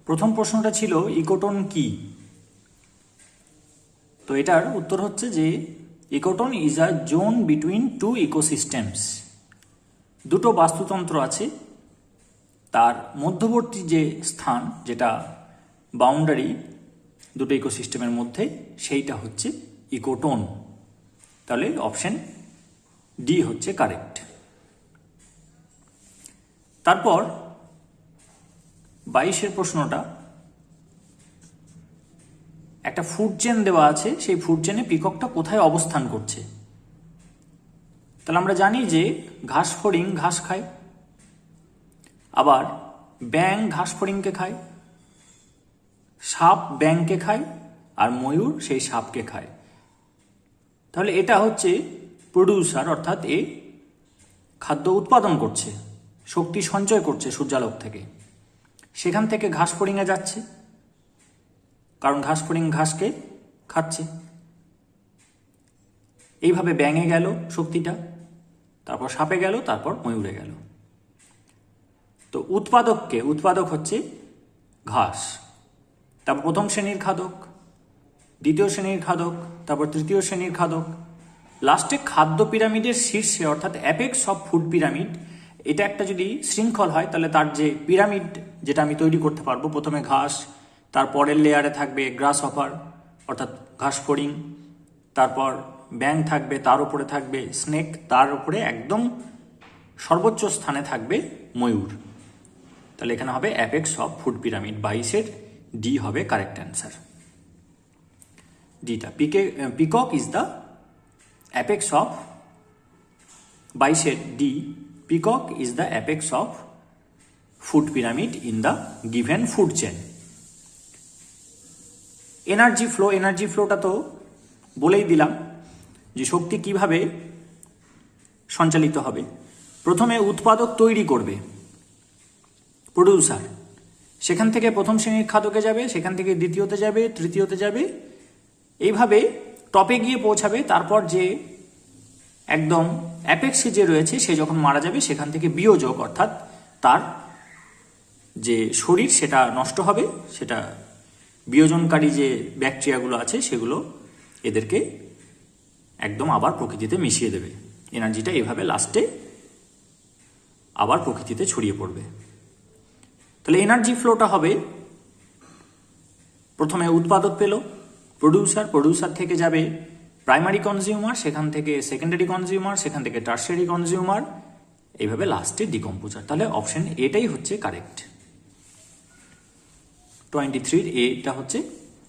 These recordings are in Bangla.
প্রথম প্রশ্নটা ছিল ইকোটোন কি। তো এটার উত্তর হচ্ছে যে ecotone is a zone between two ecosystems. দুটো বাস্তুতন্ত্র আছে, তার মধ্যবর্তী যে স্থান, যেটা বাউন্ডারি দুটো ইকোসিস্টেমের মধ্যে, সেইটা হচ্ছে ইকোটোন। তাহলে অপশন ডি হচ্ছে কারেক্ট। তারপর 22-এর প্রশ্নটা, একটা ফুড চেন দেওয়া আছে, সেই ফুড চেনে পিককটা কোথায় অবস্থান করছে। তাহলে আমরা জানি যে ঘাস ফড়িং ঘাস খায়, আবার ব্যাঙ ঘাস ফড়িংকে খায়, সাপ ব্যাঙকে খায়, আর ময়ূর সেই সাপকে খায়। তাহলে এটা হচ্ছে প্রডিউসার, অর্থাৎ এ খাদ্য উৎপাদন করছে, শক্তি সঞ্চয় করছে সূর্যালোক থেকে। সেখান থেকে ঘাস ফড়িংয়ে যাচ্ছে, কারণ ঘাস ফড়িং ঘাসকে খাচ্ছে। এইভাবে ব্যাঙে গেল শক্তিটা, তারপর সাপে গেল, তারপর ময়ূরে গেল। তো উৎপাদক হচ্ছে ঘাস, তারপর প্রথম শ্রেণীর খাদক, দ্বিতীয় শ্রেণীর খাদক, তারপর তৃতীয় শ্রেণীর খাদক, লাস্টে খাদ্য পিরামিডের শীর্ষে, অর্থাৎ অ্যাপেক্স অফ ফুড পিরামিড। এটা একটা যদি শৃঙ্খল হয়, তাহলে তার যে পিরামিড যেটা আমি তৈরি করতে পারবো, প্রথমে ঘাস, তারপরের লেয়ারে থাকবে গ্রাস হপার অর্থাৎ ঘাস ফড়িং, তারপর ব্যাঙ থাকবে, তার উপরে থাকবে স্নেক, তার উপরে একদম সর্বোচ্চ স্থানে থাকবে ময়ূর। তাহলে এখানে হবে অ্যাপেক্স অফ ফুড পিরামিড। 22-এর ডি হবে কারেক্ট অ্যান্সার। ডিটা peacock is the apex of 22-এর D, peacock is the apex of food pyramid in the given food chain. Energy ফ্লোটা তো বলেই দিলাম যে শক্তি কিভাবে সঞ্চালিত হবে। প্রথমে উৎপাদক তৈরি করবে প্রডিউসার, সেখান থেকে প্রথম শ্রেণীর খাদকে যাবে, সেখান থেকে দ্বিতীয়তে যাবে, তৃতীয়তে যাবে, এইভাবে টপে গিয়ে পৌঁছাবে। তারপর যে একদম অ্যাপেক্সে যে রয়েছে, সে যখন মারা যাবে, সেখান থেকে বিয়োজক, অর্থাৎ তার যে শরীর সেটা নষ্ট হবে, সেটা বিয়োজনকারী যে ব্যাকটেরিয়াগুলো আছে সেগুলো এদেরকে একদম আবার প্রকৃতিতে মিশিয়ে দেবে। এনার্জিটা এভাবে লাস্টে আবার প্রকৃতিতে ছড়িয়ে পড়বে। তাহলে এনার্জি ফ্লোটা হবে, প্রথমে উৎপাদক পেল প্রডিউসার থেকে যাবে প্রাইমারি কনজিউমার, সেখান থেকে সেকেন্ডারি কনজিউমার, সেখান থেকে টার্সিয়ারি কনজিউমার, এইভাবে লাস্টে ডিকম্পোজার। তাহলে অপশন এটাই হচ্ছে কারেক্ট। 23-এর এটা হচ্ছে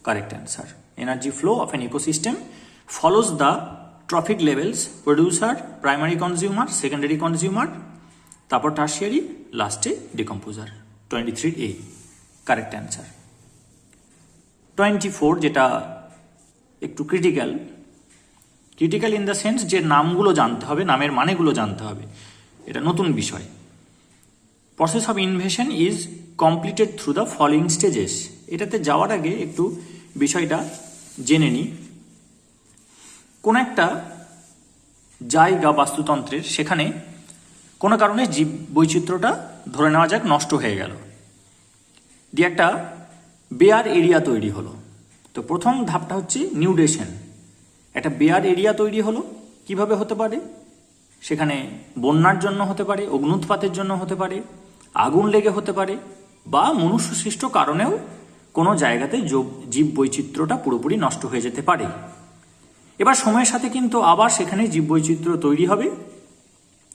correct answer. Energy flow of an ecosystem follows the trophic levels, producer, primary consumer, secondary consumer, তারপর টার্সিয়ারি, লাস্টে ডিকম্পোজার। 23A correct answer. 24 যেটা একটু ক্রিটিক্যাল ইন দ্য সেন্স যে নামগুলো জানতে হবে, নামের মানেগুলো জানতে হবে, এটা নতুন বিষয়। Process of invasion is completed through the following stages. এটাতে যাওয়ার আগে একটু বিষয়টা জেনে নিই। কোন একটা জায়গা বাস্তুতন্ত্রের, সেখানে কোনো কারণে জীব বৈচিত্র্যটা ধরে নেওয়া যাক নষ্ট হয়ে গেল, দিয়ে একটা বেয়ার এরিয়া তৈরি হলো। তো প্রথম ধাপটা হচ্ছে নিউডেশন। একটা বেয়ার এরিয়া তৈরি হলো, কিভাবে হতে পারে? সেখানে বন্যার জন্য হতে পারে, অগ্নুৎপাতের জন্য হতে পারে, আগুন লেগে হতে পারে, বা মনুষ্য সৃষ্ট কারণেও কোনো জায়গাতে জীব বৈচিত্র্যটা পুরোপুরি নষ্ট হয়ে যেতে পারে। এবার সময়ের সাথে কিন্তু আবার সেখানে জীব বৈচিত্র্য তৈরি হবে।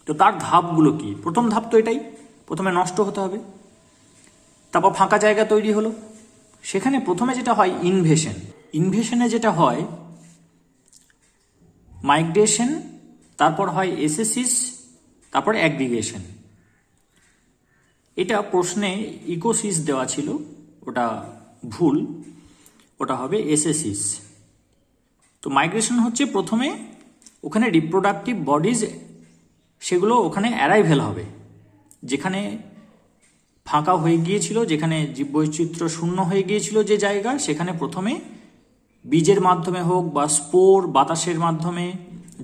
তো তার ধাপগুলো কি? প্রথম ধাপ তো এটাই, প্রথমে নষ্ট হতে হবে, তারপর ফাঁকা জায়গা তৈরি হলো। সেখানে প্রথমে যেটা হয় ইনভেশনে যেটা হয় মাইগ্রেশন, তারপর হয় এসেসিস, তারপর অ্যাগ্রিগেশন। এটা প্রশ্নে ইকোসিস দেওয়া ছিল, ওটা ভুল, ওটা হবে এসেসিস। তো মাইগ্রেশন হচ্ছে প্রথমে ওখানে রিপ্রোডাক্টিভ বডিজ, সেগুলো ওখানে অ্যারাইভেল হবে, যেখানে ফাঁকা হয়ে গিয়েছিল, যেখানে জীববৈচিত্র্য শূন্য হয়ে গিয়েছিল যে জায়গা, সেখানে প্রথমে বীজের মাধ্যমে হোক বা স্পোর, বাতাসের মাধ্যমে,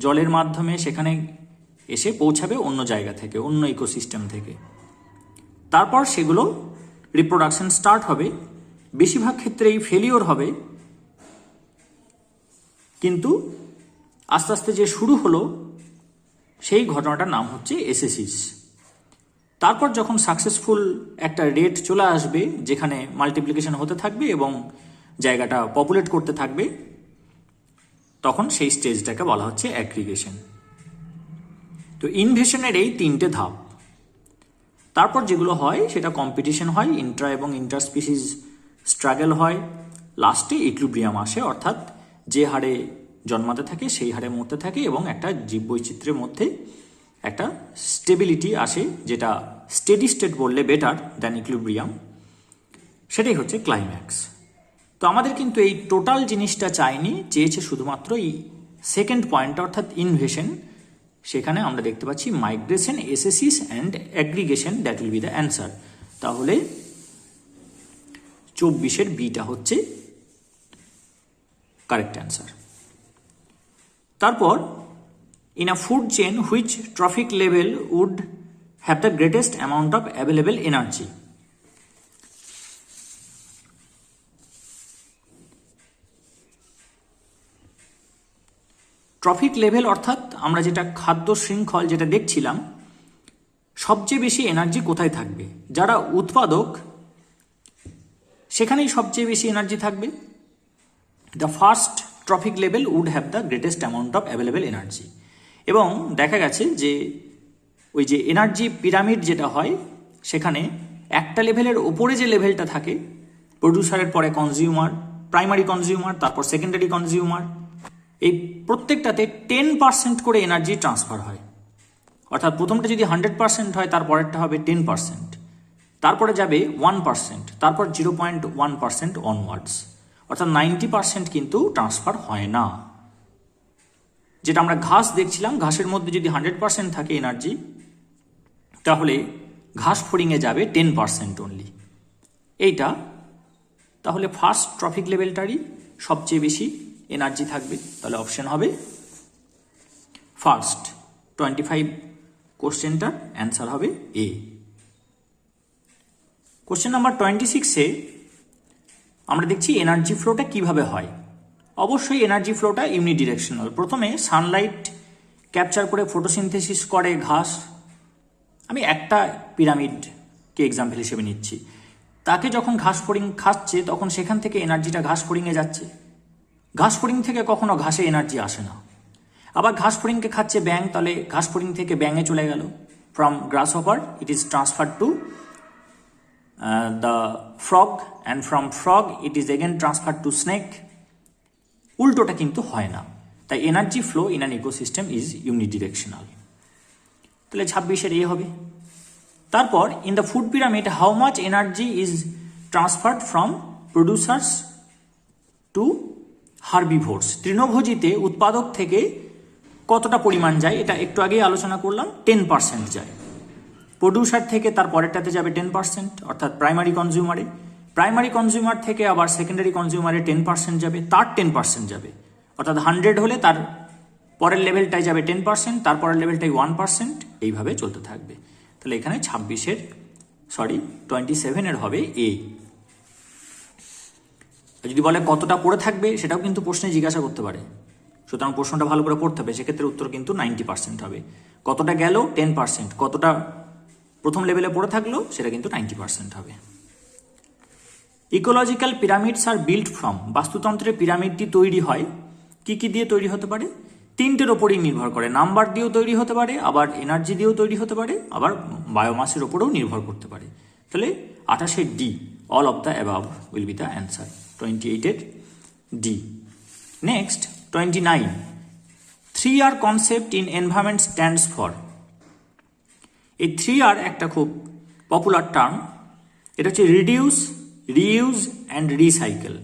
জলের মাধ্যমে সেখানে এসে পৌঁছাবে অন্য জায়গা থেকে, অন্য ইকোসিস্টেম থেকে। তারপর সেগুলো রিপ্রোডাকশন স্টার্ট হবে, বেশিরভাগ ক্ষেত্রেই ফেলিওর হবে, কিন্তু আস্তে আস্তে যে শুরু হলো সেই ঘটনাটার নাম হচ্ছে এসেসিস। তারপর যখন সাকসেসফুল একটা রেট চলে আসবে যেখানে মাল্টিপ্লিকেশন হতে থাকবে এবং জায়গাটা পপুলেট করতে থাকবে, তখন সেই স্টেজটাকে বলা হচ্ছে অ্যাগ্রিগেশন। তো ইনভেশনের এই 3টে ধাপ। তারপর যেগুলো হয় সেটা কম্পিটিশন হয়, ইন্ট্রা এবং ইন্টার স্পিসিস স্ট্রাগল হয়, লাস্টে ইকুইলিব্রিয়াম আসে, অর্থাৎ যে হারে জন্মাতে থাকে সেই হারে মরতে থাকে এবং একটা জীববৈচিত্র্যের মধ্যে একটা স্টেবিলিটি আসে, যেটা স্টেডি স্টেট বললে বেটার দ্যান ইকুইলিব্রিয়াম, সেটাই হচ্ছে ক্লাইম্যাক্স। তো আমাদের কিন্তু এই টোটাল জিনিসটা চাইনি, চেয়েছে শুধুমাত্র এই সেকেন্ড পয়েন্টটা অর্থাৎ ইনভেশন। সেখানে আমরা দেখতে পাচ্ছি migration, ecesis and aggregation, that will be the answer. তাহলে 24-এর বিটা হচ্ছে কারেক্ট অ্যান্সার। তারপর in a food chain which trophic level would have the greatest amount of available energy. Trophic level অর্থাৎ আমরা যেটা খাদ্য শৃঙ্খল যেটা দেখছিলাম, সবচেয়ে বেশি এনার্জি কোথায় থাকবে, যারা উৎপাদক সেখানেই সবচেয়ে বেশি এনার্জি থাকবে। The first trophic level would have the greatest amount of available energy. এবং দেখা গেছে যে ওই যে এনার্জি পিরামিড যেটা হয়, সেখানে একটা লেভেলের ওপরে যে লেভেলটা থাকে, প্রডিউসারের পরে কনজিউমার, প্রাইমারি কনজিউমার, তারপর সেকেন্ডারি কনজিউমার, এই প্রত্যেকটাতে 10% করে এনার্জি ট্রান্সফার হয়। অর্থাৎ প্রথমটা যদি 100% হয়, তারপরেরটা হবে 10%, তারপরে যাবে 1%, তারপর 0.1% অনওয়ার্ডস, অর্থাৎ 90% কিন্তু ট্রান্সফার হয় না। যেটা আমরা ঘাস দেখছিলাম, ঘাসের মধ্যে যদি 100% থাকে এনার্জি, তাহলে ঘাস ফড়িংয়ে যাবে 10% অনলি। এইটা তাহলে ফার্স্ট ট্রফিক লেভেলটারই সবচেয়ে বেশি এনার্জি থাকবে, তাহলে অপশন হবে ফার্স্ট। 25 কোশ্চেনটার অ্যান্সার হবে এ। কোশ্চেন নাম্বার 26-এ আমরা দেখছি এনার্জি ফ্লোটা কিভাবে হয়। অবশ্যই এনার্জি ফ্লোটা ইউনিডিরেকশনাল। প্রথমে সানলাইট ক্যাপচার করে ফটোসিনথেসিস করে ঘাস, আমি একটা পিরামিডকে এক্সাম্পল হিসেবে নিচ্ছি, তাকে যখন ঘাস ফড়িং খাচ্ছে তখন সেখান থেকে এনার্জিটা ঘাস ফড়িংয়ে যাচ্ছে। ঘাস ফড়িং থেকে কখনো ঘাসে এনার্জি আসে না। আবার ঘাস ফড়িংকে খাচ্ছে ব্যাঙ, তাহলে ঘাস ফড়িং থেকে ব্যাঙে চলে গেল। From grasshopper it is transfer to the frog, and from frog it is again transfer to snake. উল্টোটা কিন্তু হয় না। তাই energy flow in an ecosystem is unidirectional. তাহলে 26-এর এ হবে। তারপর in the food pyramid how much energy is transferred from producers to herbivores. তৃণভোজীতে উৎপাদক থেকে কতটা পরিমাণ যায়, এটা একটু আগেই আলোচনা করলাম, 10% যায়। প্রডিউসার থেকে তার পরেরটাতে যাবে 10%, অর্থাৎ প্রাইমারি কনজিউমারে। প্রাইমারি কনজিউমার থেকে আবার সেকেন্ডারি কনজিউমারে 10% যাবে, তার 10% যাবে, অর্থাৎ 100 হলে তার পরের লেভেলটাই যাবে 10%, তারপরের লেভেলটাই 1%, এইভাবে চলতে থাকবে। তাহলে এখানে 27-এর হবে এ। যদি বলে কতটা পড়ে থাকবে, সেটাও কিন্তু প্রশ্নে জিজ্ঞাসা করতে পারে, সুতরাং প্রশ্নটা ভালো করে পড়তে হবে। সেক্ষেত্রে উত্তর কিন্তু 90% হবে। কতটা গেল 10%, কতটা প্রথম লেভেলে পড়ে থাকলো সেটা কিন্তু 90% হবে। Ecological pyramids are built from. বাস্তুতন্ত্রের পিরামিডটি তৈরি হয় কি কি দিয়ে তৈরি হতে পারে? 3টের ওপরেই নির্ভর করে। নাম্বার দিয়েও তৈরি হতে পারে, আবার এনার্জি দিয়েও তৈরি হতে পারে, আবার বায়োমাসের ওপরেও নির্ভর করতে পারে। তাহলে 28-এর D, all of the above will be the answer. 28-এর D. Next 29, 3R concept in environment stands for. এই 3R একটা খুব পপুলার টার্ম। এটা হচ্ছে রিডিউস, রিইউজ অ্যান্ড রিসাইকেল।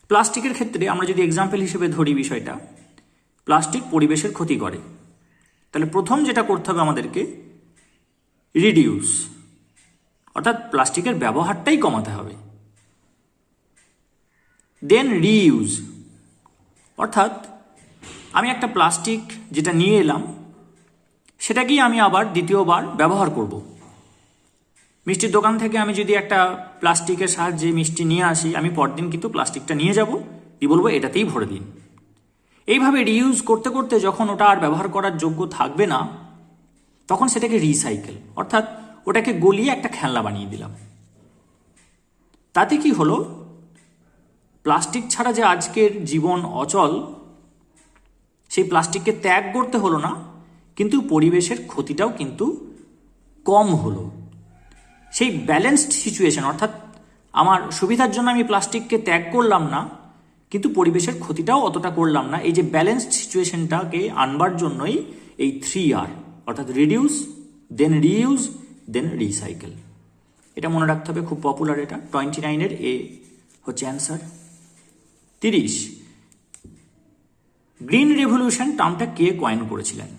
প্লাস্টিকের ক্ষেত্রে আমরা যদি এক্সাম্পল হিসেবে ধরি বিষয়টা, প্লাস্টিক পরিবেশের ক্ষতি করে, তাহলে প্রথম যেটা করতে হবে আমাদেরকে রিডিউস, অর্থাৎ প্লাস্টিকের ব্যবহারটাই কমাতে হবে। দেন রিইউজ, অর্থাৎ আমি একটা প্লাস্টিক যেটা নিয়ে এলাম সেটাকেই আমি আবার দ্বিতীয়বার ব্যবহার করব। মিষ্টির দোকান থেকে আমি যদি একটা প্লাস্টিকের সাহায্যে মিষ্টি নিয়ে আসি, আমি পরদিন কিন্তু প্লাস্টিকটা নিয়ে যাব, দিয়ে বলবো এটাতেই ভরে দিন। এইভাবে রিইউজ করতে করতে যখন ওটা আর ব্যবহার করার যোগ্য থাকবে না, তখন সেটাকে রিসাইকেল, অর্থাৎ ওটাকে গলিয়ে একটা খেলনা বানিয়ে দিলাম। তাতে কি হলো, প্লাস্টিক ছাড়া যে আজকের জীবন অচল, সেই প্লাস্টিককে ত্যাগ করতে হলো না, কিন্তু পরিবেশের ক্ষতিটাও কিন্তু কম হলো। সেই ব্যালেন্সড সিচুয়েশন, অর্থাৎ আমার সুবিধার জন্য আমি প্লাস্টিককে ত্যাগ করলাম না, কিন্তু পরিবেশের ক্ষতিটাও অতটা করলাম না, এই যে ব্যালেন্সড সিচুয়েশনটাকে আনবার জন্যই এই 3R, অর্থাৎ রিডিউস, দেন রিইউজ, দেন রিসাইকেল। এটা মনে রাখতে হবে, খুব পপুলার এটা। 29-এর এ হচ্ছে অ্যান্সার। 30, গ্রিন রেভলিউশন টার্মটা কে কয়েন করেছিলেন?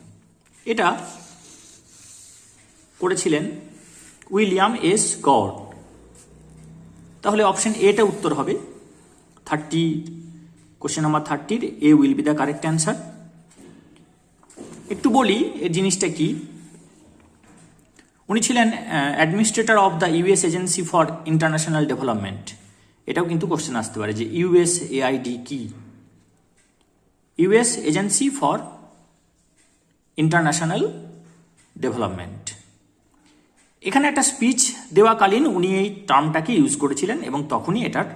এটা করেছিলেন উইলিয়াম এস গড। তাহলে অপশন এটা উত্তর হবে। 30, question number 30 A will be the correct answer. একটু বলি এর জিনিসটা কি। উনি ছিলেন administrator of the US agency for international development. এটাও কিন্তু কোশ্চেন আসতে পারে যে ইউএসএআইডি কি। US agency for international development. এখানে একটা স্পিচ দেওয়াকালীন উনি এই টার্মটাকে ইউজ করেছিলেন এবং তখনই এটার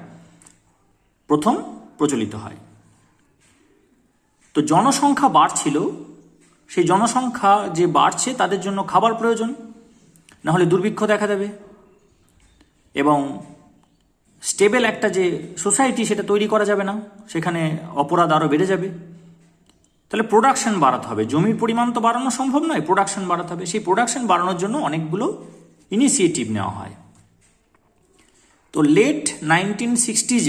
প্রথম প্রচলিত হয়। তো জনসংখ্যা বাড়ছিল, সেই জনসংখ্যা যে বাড়ছে তাদের জন্য খাবার প্রয়োজন, না হলে দুর্ভিক্ষ দেখা দেবে, এবং স্টেবল একটা যে সোসাইটি সেটা তৈরি করা যাবে না, সেখানে অপরাধ আরও বেড়ে যাবে। তাহলে প্রোডাকশন বাড়াতে হবে, জমির পরিমাণ তো বাড়ানো সম্ভব নয়, প্রোডাকশন বাড়াতে হবে। সেই প্রোডাকশন বাড়ানোর জন্য অনেকগুলো ইনিশিয়েটিভ নেওয়া হয়। তো লেট 1960s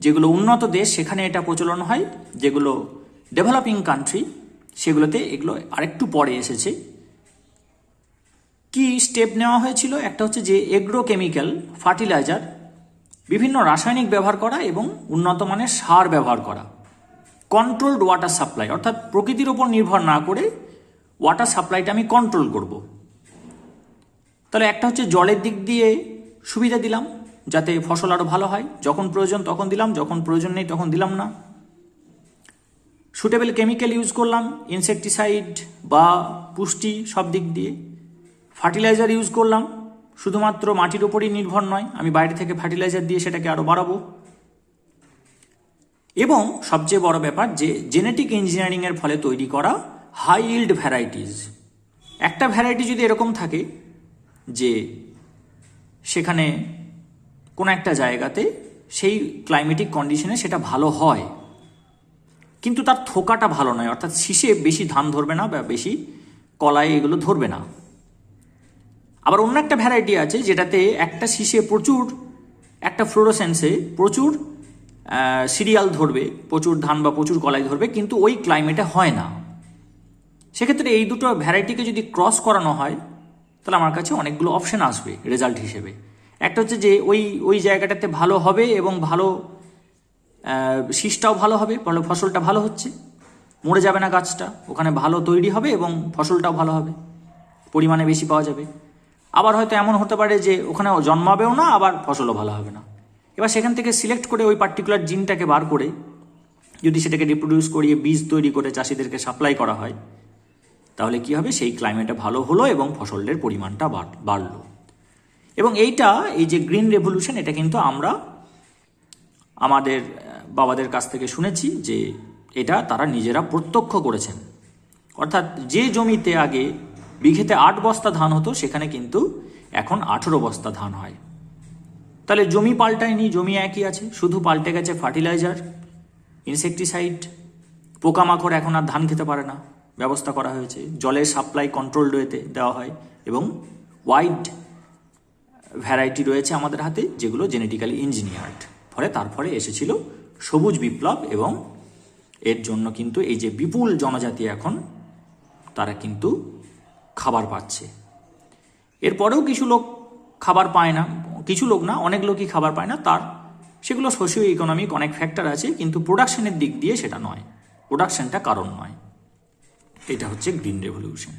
যেগুলো উন্নত দেশ সেখানে এটা প্রচলন হয়, যেগুলো ডেভেলপিং কান্ট্রি সেগুলোতে এগুলো আরেকটু পরে এসেছে। কি স্টেপ নেওয়া হয়েছিল? একটা হচ্ছে যে এগ্রোকেমিক্যাল ফার্টিলাইজার, বিভিন্ন রাসায়নিক ব্যবহার করা এবং উন্নত মানের সার ব্যবহার করা। কন্ট্রোলড ওয়াটার সাপ্লাই, অর্থাৎ প্রকৃতির ওপর নির্ভর না করে ওয়াটার সাপ্লাইটা আমি কন্ট্রোল করব। তাহলে একটা হচ্ছে জলের দিক দিয়ে সুবিধা দিলাম যাতে ফসল আরও ভালো হয়, যখন প্রয়োজন তখন দিলাম, যখন প্রয়োজন নেই তখন দিলাম না। সুটেবল কেমিক্যাল ইউজ করলাম, ইনসেকটিসাইড বা পুষ্টি সব দিক দিয়ে। ফার্টিলাইজার ইউজ করলাম, শুধুমাত্র মাটির ওপরই নির্ভর নয়, আমি বাইরে থেকে ফার্টিলাইজার দিয়ে সেটাকে আরও বাড়াবো। এবং সবচেয়ে বড় ব্যাপার যে জেনেটিক ইঞ্জিনিয়ারিংয়ের ফলে তৈরি করা হাই ইল্ড ভ্যারাইটিস। একটা ভ্যারাইটি যদি এরকম থাকে যে সেখানে কোনো একটা জায়গাতে সেই ক্লাইমেটিক কন্ডিশনে সেটা ভালো হয়, কিন্তু তার থোকাটা ভালো নয়, অর্থাৎ শীষে বেশি ধান ধরবে না বা বেশি কলায় এগুলো ধরবে না। আবার অন্য একটা ভ্যারাইটি আছে যেটাতে একটা শীষে প্রচুর, একটা ফ্লোরোসেন্সে প্রচুর সিরিয়াল ধরবে, প্রচুর ধান বা প্রচুর কলাই ধরবে, কিন্তু ওই ক্লাইমেটে হয় না। সেক্ষেত্রে এই দুটো ভ্যারাইটিকে যদি ক্রস করানো হয় তাহলে আমার কাছে অনেকগুলো অপশন আসবে রেজাল্ট হিসেবে। একটা হচ্ছে যে ওই জায়গাটাতে ভালো হবে এবং ভালো শীষটাও ভালো হবে, ফলে ফসলটা ভালো হচ্ছে, মরে যাবে না গাছটা, ওখানে ভালো তৈরি হবে এবং ফসলটাও ভালো হবে, পরিমাণে বেশি পাওয়া যাবে। আবার হয়তো এমন হতে পারে যে ওখানে জন্মাবেও না, আবার ফসলও ভালো হবে না। এবার সেখান থেকে সিলেক্ট করে ওই পার্টিকুলার জিনটাকে বার করে যদি সেটাকে রিপ্রোডিউস করিয়ে বীজ তৈরি করে চাষিদেরকে সাপ্লাই করা হয়, তাহলে কি হবে, সেই ক্লাইমেটে ভালো হলো এবং ফসলের পরিমাণটা বাড়লো। এবং এই যে গ্রিন রেভলিউশন, এটা কিন্তু আমরা আমাদের বাবাদের কাছ থেকে শুনেছি যে এটা তারা নিজেরা প্রত্যক্ষ করেছেন। অর্থাৎ যে জমিতে আগে বিঘেতে 8 বস্তা ধান হতো সেখানে কিন্তু এখন 18 বস্তা ধান হয়। তাহলে জমি পাল্টায়নি, জমি একই আছে, শুধু পাল্টে গেছে ফার্টিলাইজার, ইনসেকটিসাইড। পোকামাকড় এখন আর ধান খেতে পারে না, ব্যবস্থা করা হয়েছে। জলের সাপ্লাই কন্ট্রোলড ওয়েতে দেওয়া হয় এবং ওয়াইড ভ্যারাইটি রয়েছে আমাদের হাতে যেগুলো জেনেটিক্যালি ইঞ্জিনিয়ার্ড। তারপরে এসেছিল সবুজ বিপ্লব এবং এর জন্য কিন্তু এই যে বিপুল জনজাতি এখন তারা কিন্তু খাবার পাচ্ছে। এরপরেও কিছু লোক খাবার পায় না, কিছু লোক না, অনেক লোকই খাবার পায় না, সেগুলো সোশিও ইকোনমিক অনেক ফ্যাক্টর আছে, কিন্তু প্রোডাকশনের দিক দিয়ে সেটা নয়, প্রোডাকশনটা কারণ নয়। এটা হচ্ছে গ্রিন রেভলিউশন।